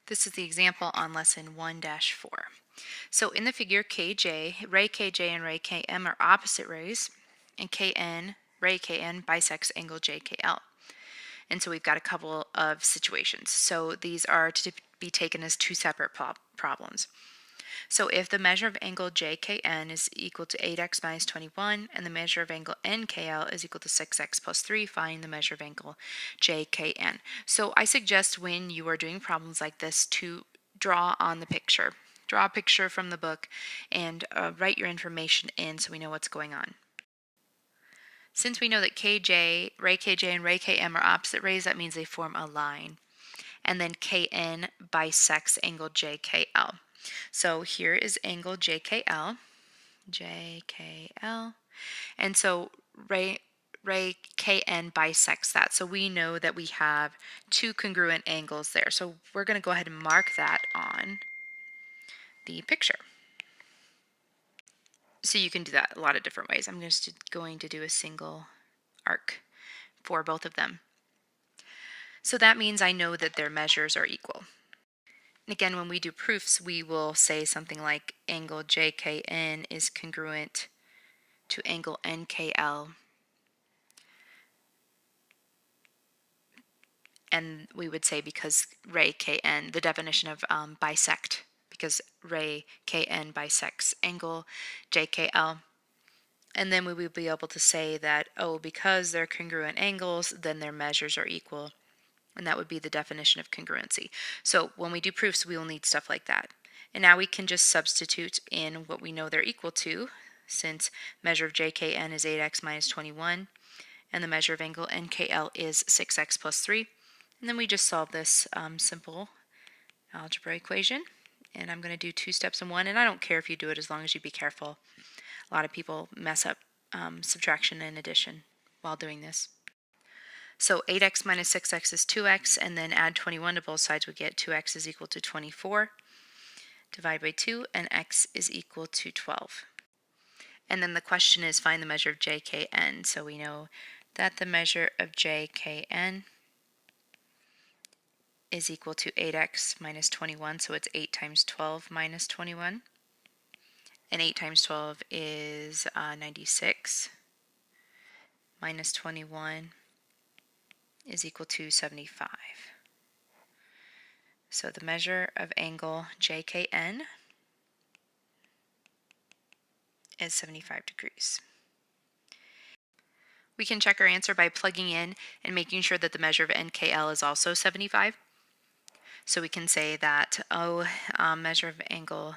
This is the example on lesson 1-4. So in the figure KJ, ray KJ and ray KM are opposite rays, and ray KN bisects angle JKL. And so we've got a couple of situations. So these are to be taken as two separate problems. So if the measure of angle JKN is equal to 8x minus 21, and the measure of angle NKL is equal to 6x plus 3, find the measure of angle JKN. So I suggest when you are doing problems like this to draw on the picture. Draw a picture from the book and write your information in so we know what's going on. Since we know that ray KJ and ray KM are opposite rays, that means they form a line. And then KN bisects angle JKL. So here is angle JKL, and so ray KN bisects that. So we know that we have two congruent angles there. So we're going to go ahead and mark that on the picture. So you can do that a lot of different ways. I'm just going to do a single arc for both of them. So that means I know that their measures are equal. And again, when we do proofs, we will say something like angle JKN is congruent to angle NKL. And we would say because ray KN, the definition of bisect, because ray KN bisects angle JKL. And then we would be able to say that, oh, because they're congruent angles, then their measures are equal. And that would be the definition of congruency. So when we do proofs, we will need stuff like that. And now we can just substitute in what we know they're equal to, since measure of JKN is 8x minus 21, and the measure of angle NKL is 6x plus 3. And then we just solve this simple algebra equation. And I'm going to do 2 steps in one, and I don't care if you do it as long as you be careful. A lot of people mess up subtraction and addition while doing this. So 8x minus 6x is 2x, and then add 21 to both sides, we get 2x is equal to 24. Divide by 2, and x is equal to 12. And then the question is find the measure of JKN. So we know that the measure of JKN is equal to 8x minus 21, so it's 8 times 12 minus 21. And 8 times 12 is 96. Minus 21 is equal to 75. So the measure of angle JKN is 75 degrees. We can check our answer by plugging in and making sure that the measure of NKL is also 75. So we can say that, measure of angle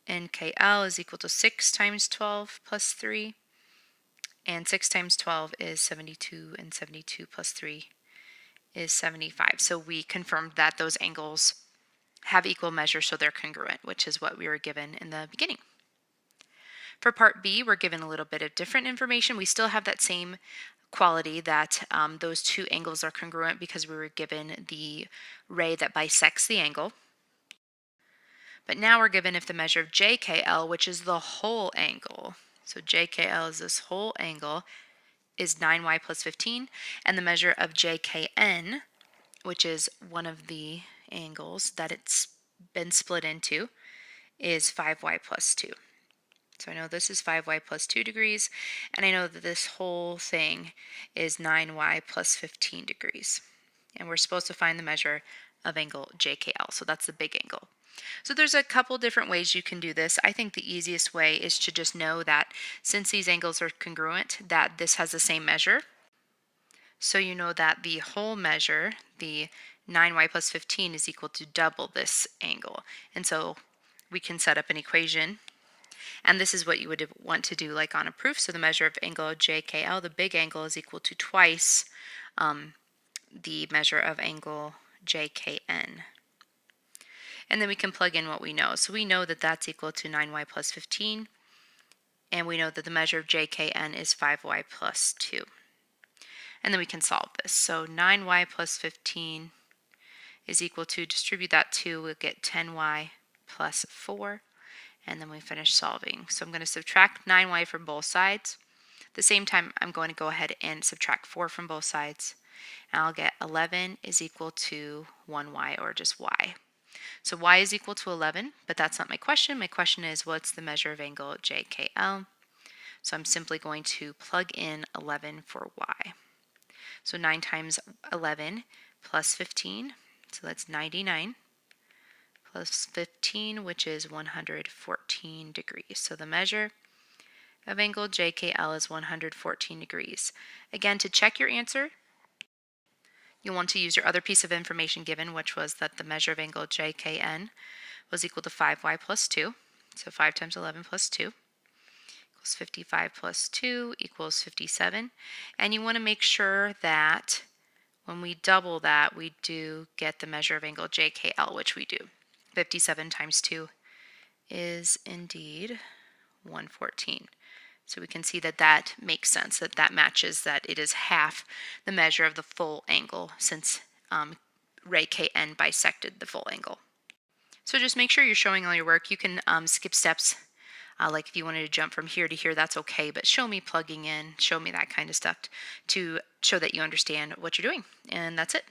NKL is equal to 6 times 12 plus 3. And 6 times 12 is 72, and 72 plus 3 is 75. So we confirmed that those angles have equal measures, so they're congruent, which is what we were given in the beginning. For part B, we're given a little bit of different information. We still have that same quality that those two angles are congruent because we were given the ray that bisects the angle. But now we're given if the measure of JKL, which is the whole angle, so JKL is this whole angle, is 9y plus 15, and the measure of JKN, which is one of the angles that it's been split into, is 5y plus 2. So I know this is 5y plus 2 degrees, and I know that this whole thing is 9y plus 15 degrees. And we're supposed to find the measure of angle JKL, so that's the big angle. So there's a couple different ways you can do this. I think the easiest way is to just know that since these angles are congruent, that this has the same measure. So you know that the whole measure, the 9y plus 15, is equal to double this angle. And so we can set up an equation. And this is what you would want to do like on a proof. So the measure of angle JKL, the big angle, is equal to twice the measure of angle JKN. And then we can plug in what we know. So we know that that's equal to 9y plus 15. And we know that the measure of JKN is 5y plus 2. And then we can solve this. So 9y plus 15 is equal to, distribute that 2, we'll get 10y plus 4. And then we finish solving. So I'm going to subtract 9y from both sides. At the same time, I'm going to go ahead and subtract 4 from both sides. and I'll get 11 is equal to 1y, or just y. So y is equal to 11, but that's not my question. My question is, what's the measure of angle JKL? So I'm simply going to plug in 11 for y. So 9 times 11 plus 15, so that's 99, plus 15, which is 114 degrees. So the measure of angle JKL is 114 degrees. Again, to check your answer, you'll want to use your other piece of information given, which was that the measure of angle JKN was equal to 5y plus 2. So 5 times 11 plus 2 equals 55 plus 2 equals 57. And you want to make sure that when we double that, we do get the measure of angle JKL, which we do. 57 times 2 is indeed 114. So we can see that that makes sense, that that matches, that it is half the measure of the full angle, since ray KN bisected the full angle. So just make sure you're showing all your work. You can skip steps, like if you wanted to jump from here to here, that's okay, but show me plugging in, show me that kind of stuff to show that you understand what you're doing. And that's it.